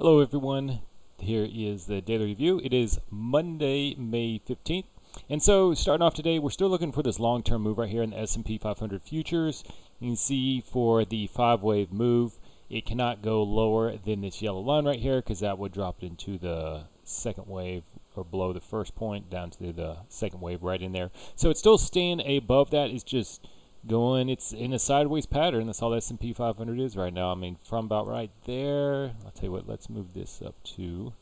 Hello everyone, here is the daily review. It is Monday, May 15th. And so starting off today, we're still looking for this long-term move right here in the S&P 500 futures. You can see for the 5-wave move, it cannot go lower than this yellow line right here because that would drop it into the second wave or below the first point down to the second wave right in there. So it's still staying above that. It's just going, it's in a sideways pattern. That's all the S&P 500 is right now. I mean, from about right there, I'll tell you what, let's move this up to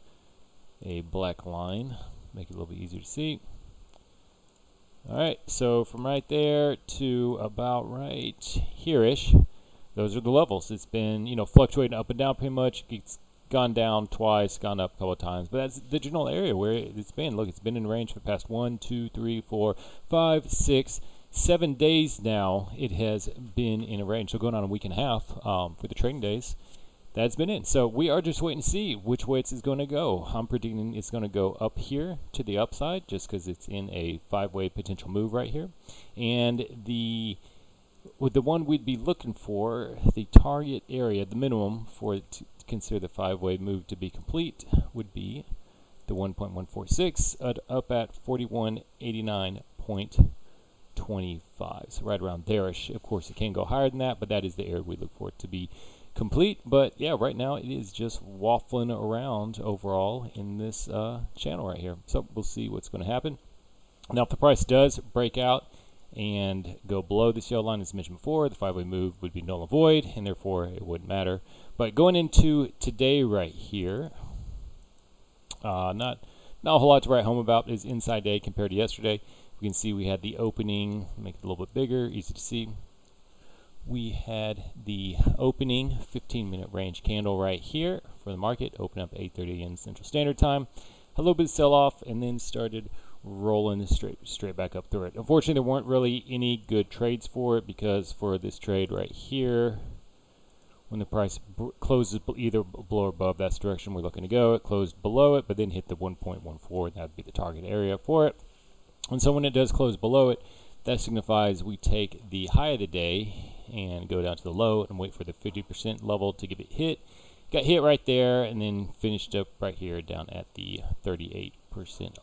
a black line, make it a little bit easier to see. All right, so from right there to about right here-ish, those are the levels. It's been, fluctuating up and down pretty much. It's gone down twice, gone up a couple of times, but that's the general area where it's been. Look, it's been in range for the past 1, 2, 3, 4, 5, 6, 7 days now. It has been in a range, so going on a week and a half for the trading days. That's been in. So we are just waiting to see which way it's going to go. I'm predicting it's going to go up here to the upside just because it's in a 5-way potential move right here. And the one we'd be looking for, the target area, the minimum for it to consider the 5-way move to be complete would be the 1.146 up at 4189.25. So right around there-ish. Of course, it can go higher than that, but that is the area we look for it to be complete. But yeah, right now it is just waffling around overall in this channel right here. So we'll see what's going to happen. Now, if the price does break out and go below this yellow line, as mentioned before, the 5-way move would be null and void, and therefore it wouldn't matter. But going into today right here, not a whole lot to write home about. Is inside day compared to yesterday. We can see we had the opening, make it a little bit bigger, easy to see. We had the opening 15-minute range candle right here for the market, open up 8:30 a.m. Central Standard Time. A little bit of sell-off, and then started rolling straight back up through it. Unfortunately, there weren't really any good trades for it because for this trade right here, when the price closes either below or above, that's the direction we're looking to go. It closed below it, but then hit the 1.14. That would be the target area for it. And so when it does close below it, that signifies we take the high of the day and go down to the low and wait for the 50% level to get it hit. Got hit right there and then finished up right here down at the 38%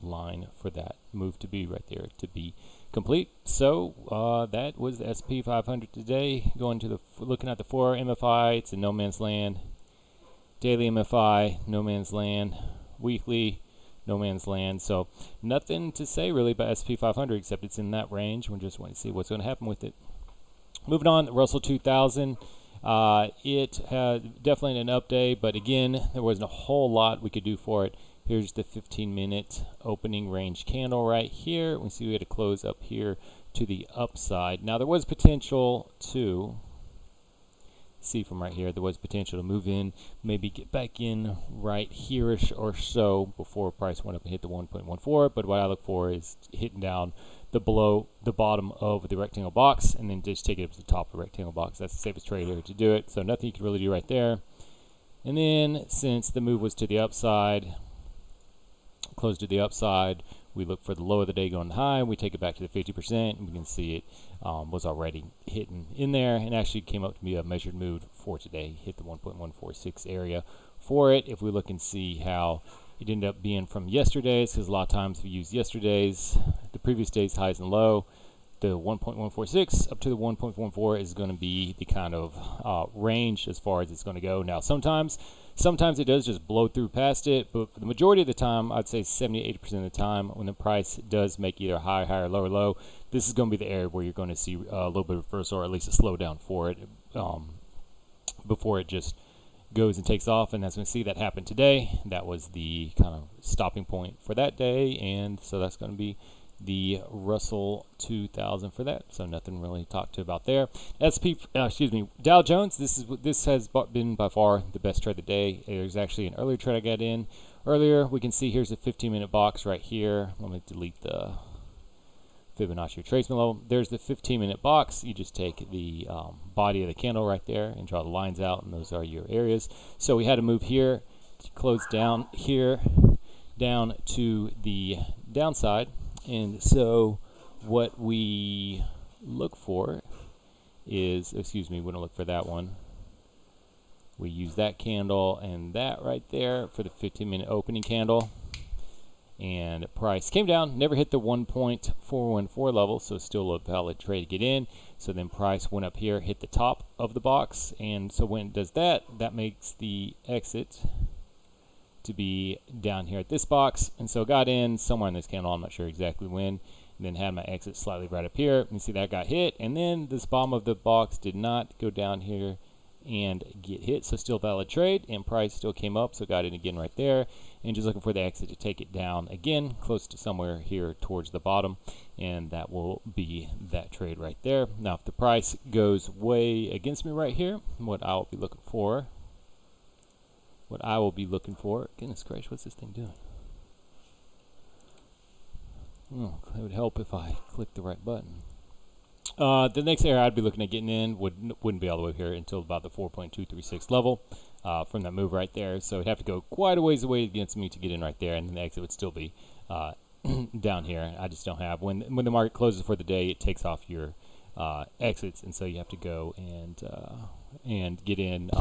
line for that move to be right there to be complete. So that was the S&P 500 today. Going to looking at the 4 MFI, it's in no man's land. Daily MFI, no man's land. Weekly, no man's land. So nothing to say really about S&P 500 except it's in that range. We're just waiting to see what's going to happen with it. Moving on, Russell 2000. It had definitely an up day, but again, there wasn't a whole lot we could do for it. Here's the 15-minute opening range candle right here. We see we had to close up here to the upside. Now, there was potential to see from right here, there was potential to move in, maybe get back in right here-ish or so before price went up and hit the 1.14. But what I look for is hitting down below the bottom of the rectangle box and then just take it up to the top of the rectangle box. That's the safest trade here to do it. So nothing you can really do right there. And then since the move was to the upside, closed to the upside, we look for the low of the day going high. We take it back to the 50%, and we can see it was already hitting in there and actually came up to be a measured move for today. Hit the 1.146 area for it. If we look and see how it ended up being from yesterday's, because a lot of times if you use yesterday's, the previous day's highs and low, the 1.146 up to the 1.14 is going to be the kind of range as far as it's going to go. Now, sometimes it does just blow through past it, but for the majority of the time, I'd say 70-80% of the time, when the price does make either high, higher, lower, low, this is going to be the area where you're going to see a little bit of reversal or at least a slowdown for it before it just goes and takes off. And as we see that happen today, that was the kind of stopping point for that day, and so that's going to be the Russell 2000 for that. So nothing really to talk to about there. Dow Jones. This has been by far the best trade of the day. There's actually an earlier trade I got in earlier. We can see here's a 15-minute box right here. Let me delete the Fibonacci retracement level. There's the 15-minute box. You just take the body of the candle right there and draw the lines out, and those are your areas. So we had to move here to close down here down to the downside. And so what we look for is, we don't look for that one. We use that candle and that right there for the 15-minute opening candle. And price came down, never hit the 1.414 level, so still a valid trade to get in. So then price went up here, hit the top of the box, and so when it does that, that makes the exit to be down here at this box. And so got in somewhere in this candle, I'm not sure exactly when, and then had my exit slightly right up here. You see that got hit, and then this bottom of the box did not go down here and get hit, so still valid trade, and price still came up, so got in again right there, and just looking for the exit to take it down again close to somewhere here towards the bottom, and that will be that trade right there. Now if the price goes way against me right here, what I will be looking for, goodness gracious, what's this thing doing? Oh, it would help if I clicked the right button. The next area I'd be looking at getting in wouldn't be all the way here until about the 4.236 level from that move right there. So it'd have to go quite a ways away against me to get in right there, and then the exit would still be down here. I just don't have, when the market closes for the day, it takes off your exits, and so you have to go and get in,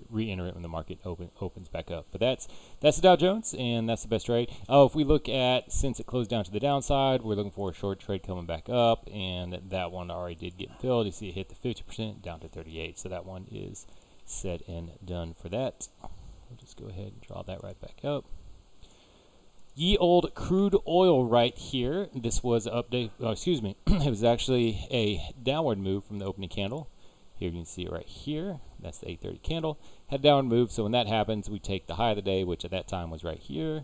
re-enter it when the market opens back up. But that's the Dow Jones, and that's the best trade. If we look at, since it closed down to the downside, we're looking for a short trade coming back up, and that one already did get filled. You see it hit the 50% down to 38, so that one is set and done for that. We'll just go ahead and draw that right back up. Ye old crude oil right here. This was an update, it was actually a downward move from the opening candle. Here you can see it right here. That's the 8:30 candle. Had a downward move, so when that happens, we take the high of the day, which at that time was right here,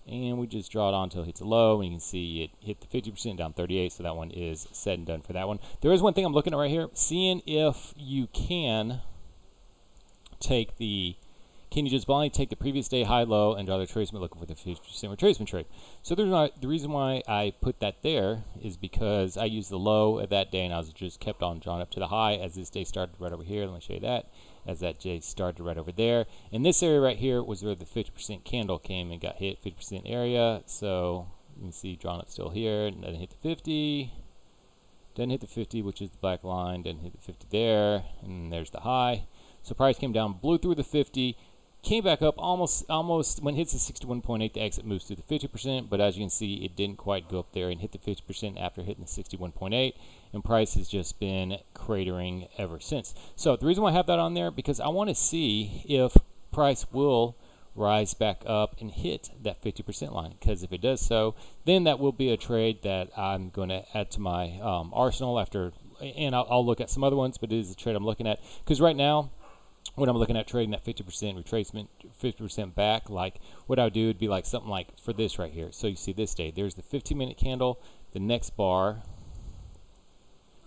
and we just draw it on until it hits a low, and you can see it hit the 50% down 38, so that one is said and done for that one. There is one thing I'm looking at right here, seeing if you can take the, can you just blindly take the previous day high low and draw the retracement, looking for the 50% retracement trade. So the reason why I put that there is because I used the low of that day, and I was just kept on drawing up to the high as this day started right over here. Let me show you that. As that day started right over there. And this area right here was where the 50% candle came and got hit, 50% area. So you can see drawn up still here, and then hit the 50. Doesn't hit the 50, which is the black line. Doesn't hit the 50 there, and there's the high. So price came down, blew through the 50. Came back up almost when it hits the 61.8, the exit moves to the 50%, but as you can see, it didn't quite go up there and hit the 50% after hitting the 61.8, and price has just been cratering ever since. So the reason why I have that on there, because I want to see if price will rise back up and hit that 50% line, because if it does so, then that will be a trade that I'm going to add to my arsenal after, and I'll look at some other ones, but it is a trade I'm looking at, because right now, when I'm looking at trading that 50% retracement, 50% back, like what I would do would be like something like for this right here. So you see this day, there's the 15-minute candle, the next bar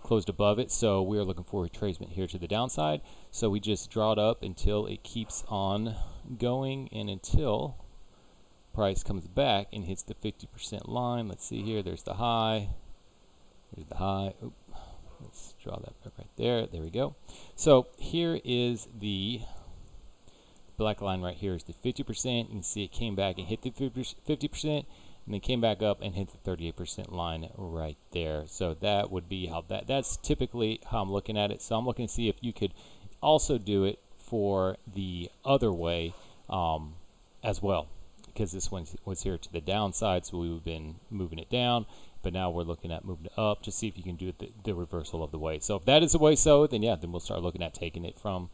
closed above it, so we're looking for retracement here to the downside. So we just draw it up until it keeps on going, and until price comes back and hits the 50% line. Let's see here, there's the high, there's the high. Oop. Let's draw that right there. There we go. So here is the black line right here is the 50%. You can see it came back and hit the 50%, and then came back up and hit the 38% line right there. So that would be how that's typically how I'm looking at it. So I'm looking to see if you could also do it for the other way as well, because this one was here to the downside, so we've been moving it down. But now we're looking at moving it up to see if you can do it the reversal of the way. So if that is the way, so then yeah, then we'll start looking at taking it from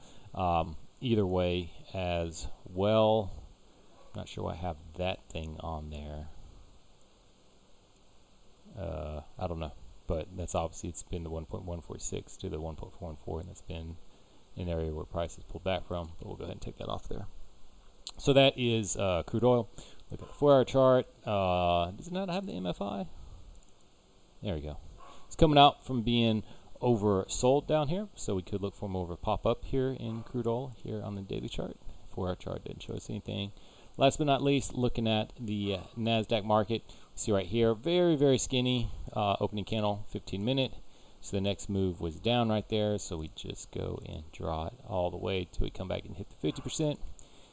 either way as well. Not sure why I have that thing on there. I don't know, but that's obviously, it's been the 1.146 to the 1.44, and that's been an area where prices pulled back from. But we'll go ahead and take that off there. So that is crude oil. Look at the 4-hour chart. Does it not have the MFI? There we go. It's coming out from being oversold down here, so we could look for more of a pop-up here in crude oil here on the daily chart. 4-hour chart didn't show us anything. Last but not least, looking at the Nasdaq market, see right here, very, very skinny opening candle, 15-minute. So the next move was down right there, so we just go and draw it all the way till we come back and hit the 50%.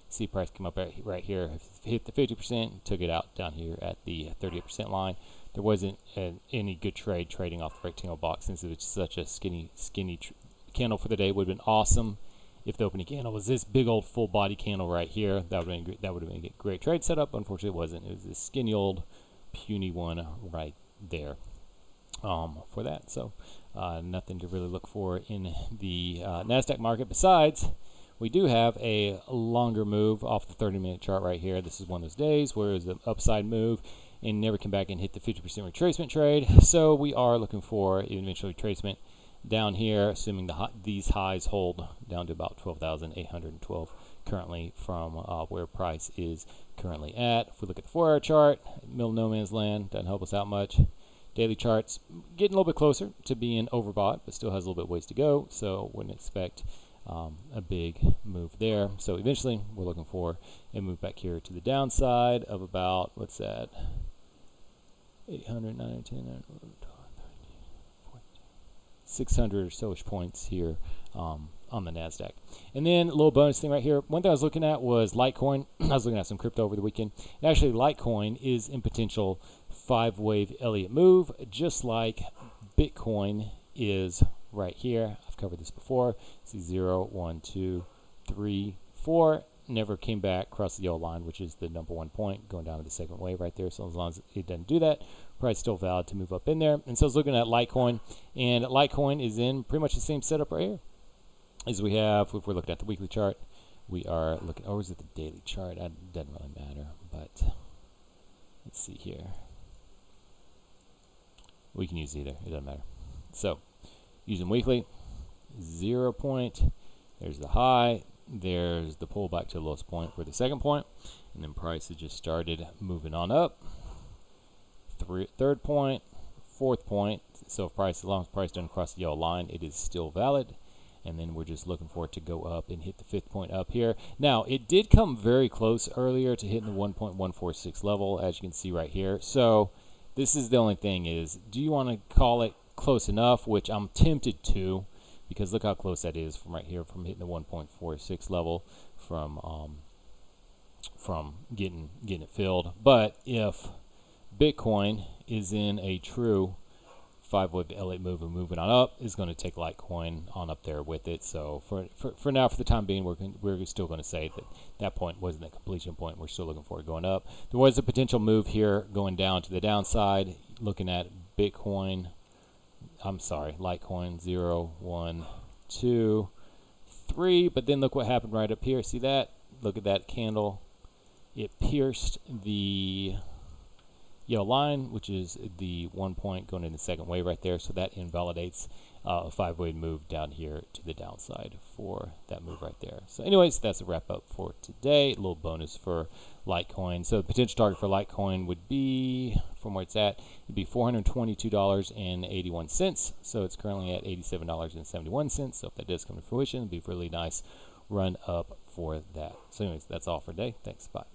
See price come up right here, hit the 50%, took it out down here at the 38% line. There wasn't any good trading off the rectangle box, since it was such a skinny candle for the day. It would have been awesome if the opening candle was this big old full body candle right here, that would have been a great trade setup. Unfortunately, it wasn't. It was this skinny old puny one right there for that. So nothing to really look for in the Nasdaq market. Besides, we do have a longer move off the 30-minute chart right here. This is one of those days where it was an upside move and never came back and hit the 50% retracement trade. So we are looking for eventual retracement down here, assuming these highs hold down to about 12,812 currently from where price is currently at. If we look at the 4-hour chart, middle no man's land, doesn't help us out much. Daily charts getting a little bit closer to being overbought, but still has a little bit ways to go, so wouldn't expect a big move there. So eventually we're looking for a move back here to the downside of about, what's that, 800, 910, 600 or so-ish points here on the Nasdaq. And then a little bonus thing right here. One thing I was looking at was LItecoin. I was looking at some crypto over the weekend. And actually, LItecoin is in potential 5-wave Elliott move, just like Bitcoin is right here. I've covered this before. See 0, 1, 2, 3, 4. Never came back, crossed the yellow line, which is the number 1 point, going down to the second wave right there. So as long as it doesn't do that, price still valid to move up in there. And so I was looking at LItecoin, and LItecoin is in pretty much the same setup right here as we have. If we're looking at the weekly chart, we are looking, or is it the daily chart? It doesn't really matter, but let's see here. We can use either, it doesn't matter. So using weekly, 0 point, there's the high, there's the pullback to the lowest point for the second point, and then price has just started moving on up. Third point, fourth point. So if price, as long as price doesn't cross the yellow line, it is still valid. And then we're just looking for it to go up and hit the 5th point up here. Now, it did come very close earlier to hitting the 1.146 level, as you can see right here. So this is the only thing is, do you want to call it close enough, which I'm tempted to, because look how close that is from right here, from hitting the 1.46 level, from getting it filled. But if Bitcoin is in a true 5-wave Elliott move and moving on up, is going to take LItecoin on up there with it. So for now, for the time being, we're still going to say that that point wasn't a completion point. We're still looking for it going up. There was a potential move here going down to the downside, looking at LItecoin 0, 1, 2, 3, but then look what happened right up here. See that? Look at that candle. It pierced the yellow line, which is the 1 point going in the second wave right there. So that invalidates a 5-wave move down here to the downside for that move right there. So anyways, that's a wrap up for today. A little bonus for LItecoin. So the potential target for LItecoin would be, from where it's at, it'd be $422.81. So it's currently at $87.71. So if that does come to fruition, it'd be a really nice run up for that. So anyways, that's all for today. Thanks. Bye.